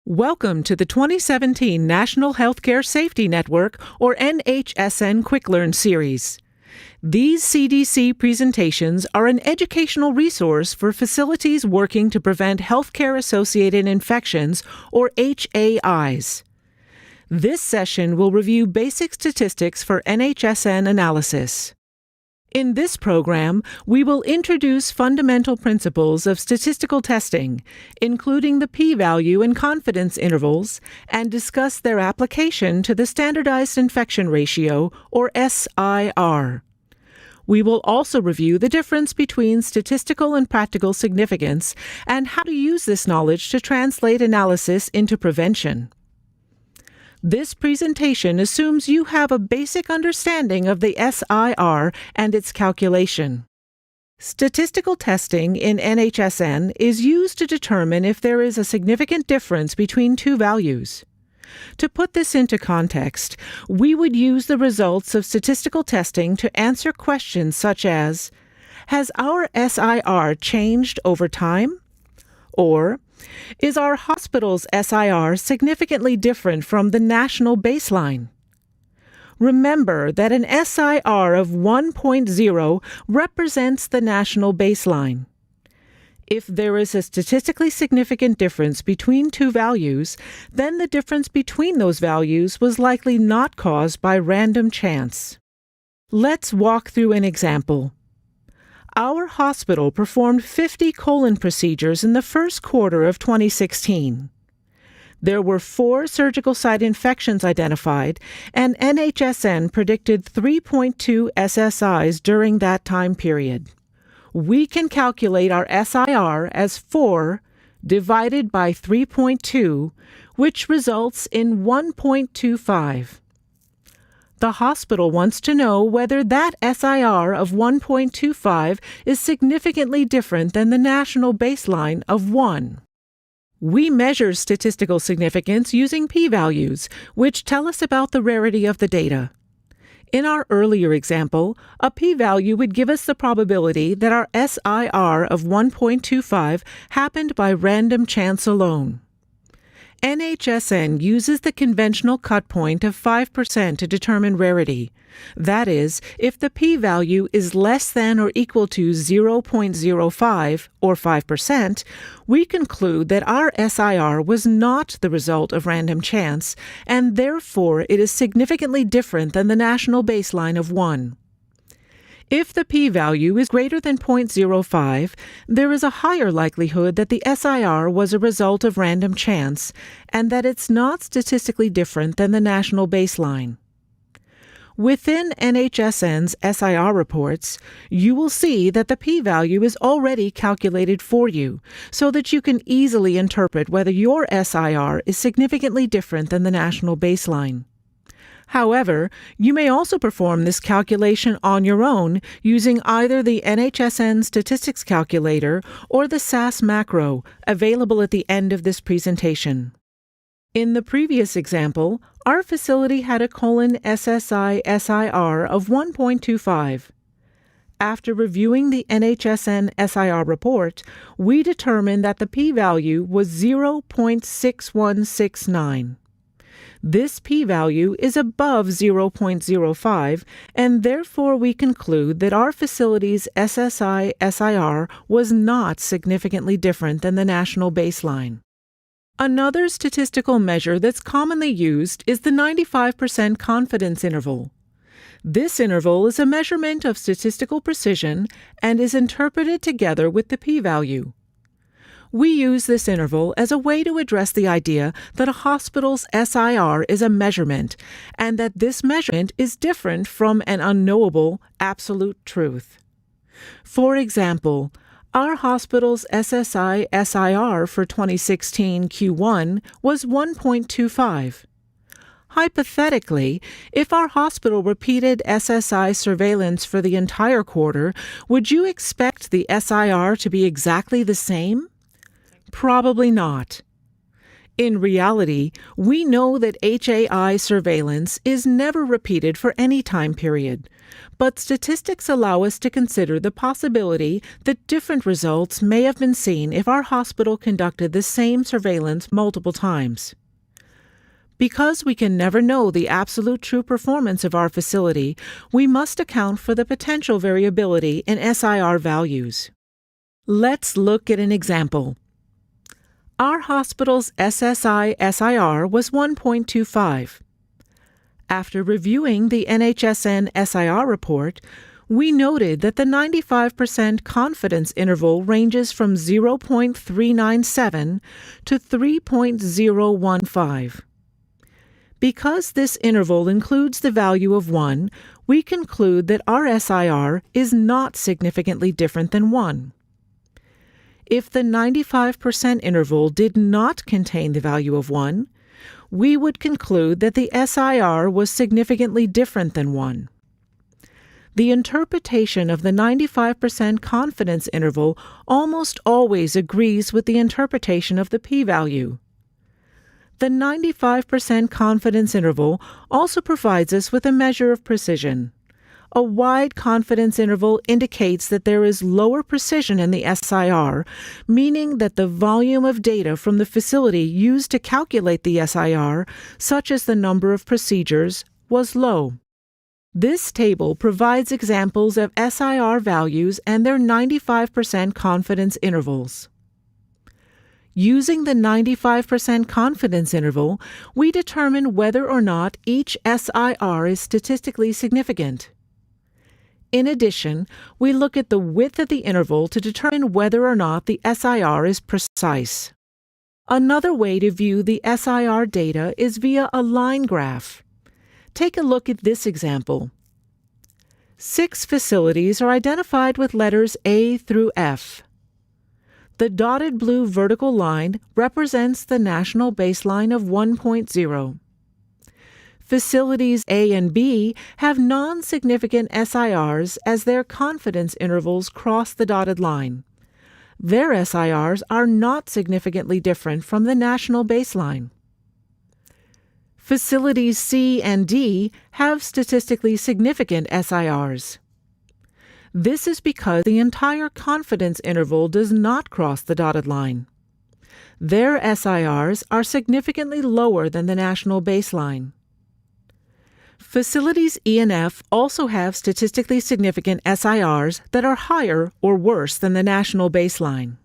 Welcome to the 2017 National Healthcare Safety Network, or NHSN Quick Learn series. These CDC presentations are an educational resource for facilities working to prevent healthcare-associated infections, or HAIs. This session will review basic statistics for NHSN analysis. In this program, we will introduce fundamental principles of statistical testing, including the p-value and confidence intervals, and discuss their application to the Standardized Infection Ratio, or SIR. We will also review the difference between statistical and practical significance and how to use this knowledge to translate analysis into prevention. This presentation assumes you have a basic understanding of the SIR and its calculation. Statistical testing in NHSN is used to determine if there is a significant difference between two values. To put this into context, we would use the results of statistical testing to answer questions such as, has our SIR changed over time? Or, is our hospital's SIR significantly different from the national baseline? Remember that an SIR of 1.0 represents the national baseline. If there is a statistically significant difference between two values, then the difference between those values was likely not caused by random chance. Let's walk through an example. Our hospital performed 50 colon procedures in the first quarter of 2016. There were 4 surgical site infections identified, and NHSN predicted 3.2 SSIs during that time period. We can calculate our SIR as 4 divided by 3.2, which results in 1.25. The hospital wants to know whether that SIR of 1.25 is significantly different than the national baseline of 1. We measure statistical significance using p-values, which tell us about the rarity of the data. In our earlier example, a p-value would give us the probability that our SIR of 1.25 happened by random chance alone. NHSN uses the conventional cut point of 5% to determine rarity. That is, if the p-value is less than or equal to 0.05, or 5%, we conclude that our SIR was not the result of random chance, and therefore it is significantly different than the national baseline of 1. If the p-value is greater than 0.05, there is a higher likelihood that the SIR was a result of random chance and that it's not statistically different than the national baseline. Within NHSN's SIR reports, you will see that the p-value is already calculated for you, so that you can easily interpret whether your SIR is significantly different than the national baseline. However, you may also perform this calculation on your own using either the NHSN Statistics Calculator or the SAS macro available at the end of this presentation. In the previous example, our facility had a colon SSI SIR of 1.25. After reviewing the NHSN SIR report, we determined that the p-value was 0.6169. This p-value is above 0.05, and therefore we conclude that our facility's SSI SIR was not significantly different than the national baseline. Another statistical measure that's commonly used is the 95% confidence interval. This interval is a measurement of statistical precision and is interpreted together with the p-value. We use this interval as a way to address the idea that a hospital's SIR is a measurement and that this measurement is different from an unknowable absolute truth. For example, our hospital's SSI SIR for 2016 Q1 was 1.25. Hypothetically, if our hospital repeated SSI surveillance for the entire quarter, would you expect the SIR to be exactly the same? Probably not. In reality, we know that HAI surveillance is never repeated for any time period, but statistics allow us to consider the possibility that different results may have been seen if our hospital conducted the same surveillance multiple times. Because we can never know the absolute true performance of our facility, we must account for the potential variability in SIR values. Let's look at an example. Our hospital's SSI-SIR was 1.25. After reviewing the NHSN SIR report, we noted that the 95% confidence interval ranges from 0.397 to 3.015. Because this interval includes the value of 1, we conclude that our SIR is not significantly different than 1. If the 95% interval did not contain the value of 1, we would conclude that the SIR was significantly different than 1. The interpretation of the 95% confidence interval almost always agrees with the interpretation of the p-value. The 95% confidence interval also provides us with a measure of precision. A wide confidence interval indicates that there is lower precision in the SIR, meaning that the volume of data from the facility used to calculate the SIR, such as the number of procedures, was low. This table provides examples of SIR values and their 95% confidence intervals. Using the 95% confidence interval, we determine whether or not each SIR is statistically significant. In addition, we look at the width of the interval to determine whether or not the SIR is precise. Another way to view the SIR data is via a line graph. Take a look at this example. 6 facilities are identified with letters A through F. The dotted blue vertical line represents the national baseline of 1.0. Facilities A and B have non-significant SIRs as their confidence intervals cross the dotted line. Their SIRs are not significantly different from the national baseline. Facilities C and D have statistically significant SIRs. This is because the entire confidence interval does not cross the dotted line. Their SIRs are significantly lower than the national baseline. Facilities E and F also have statistically significant SIRs that are higher or worse than the national baseline.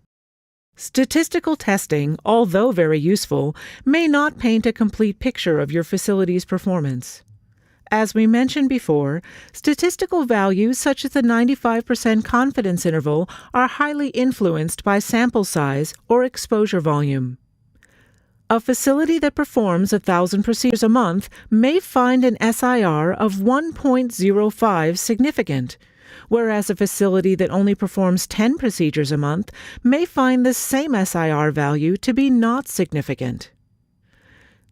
Statistical testing, although very useful, may not paint a complete picture of your facility's performance. As we mentioned before, statistical values such as the 95% confidence interval are highly influenced by sample size or exposure volume. A facility that performs 1,000 procedures a month may find an SIR of 1.05 significant, whereas a facility that only performs 10 procedures a month may find the same SIR value to be not significant.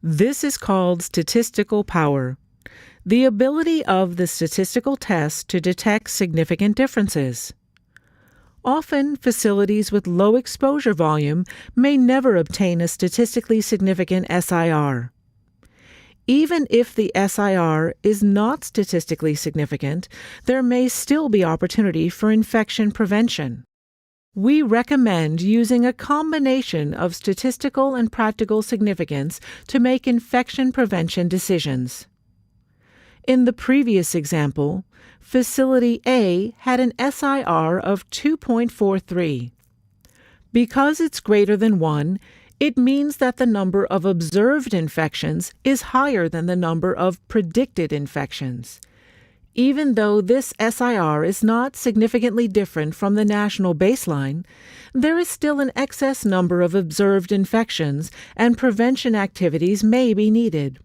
This is called statistical power, the ability of the statistical test to detect significant differences. Often, facilities with low exposure volume may never obtain a statistically significant SIR. Even if the SIR is not statistically significant, there may still be opportunity for infection prevention. We recommend using a combination of statistical and practical significance to make infection prevention decisions. In the previous example, Facility A had an SIR of 2.43. Because it's greater than 1, it means that the number of observed infections is higher than the number of predicted infections. Even though this SIR is not significantly different from the national baseline, there is still an excess number of observed infections, and prevention activities may be needed.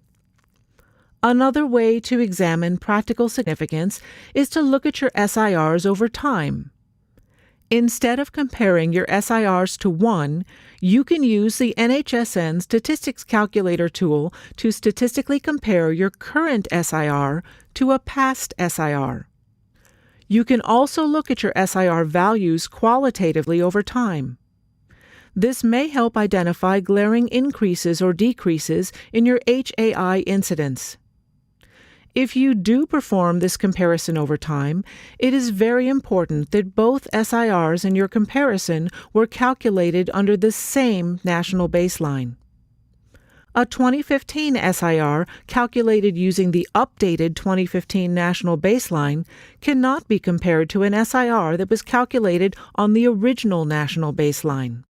Another way to examine practical significance is to look at your SIRs over time. Instead of comparing your SIRs to 1, you can use the NHSN Statistics Calculator tool to statistically compare your current SIR to a past SIR. You can also look at your SIR values qualitatively over time. This may help identify glaring increases or decreases in your HAI incidence. If you do perform this comparison over time, it is very important that both SIRs in your comparison were calculated under the same national baseline. A 2015 SIR calculated using the updated 2015 national baseline cannot be compared to an SIR that was calculated on the original national baseline.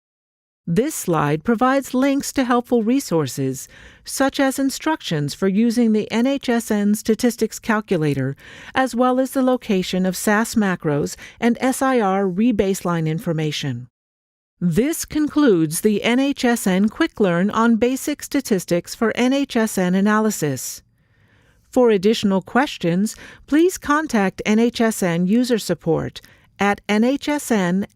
This slide provides links to helpful resources, such as instructions for using the NHSN statistics calculator, as well as the location of SAS macros and SIR rebaseline information. This concludes the NHSN Quick Learn on Basic Statistics for NHSN Analysis. For additional questions, please contact NHSN User Support at nhsn@cdc.gov.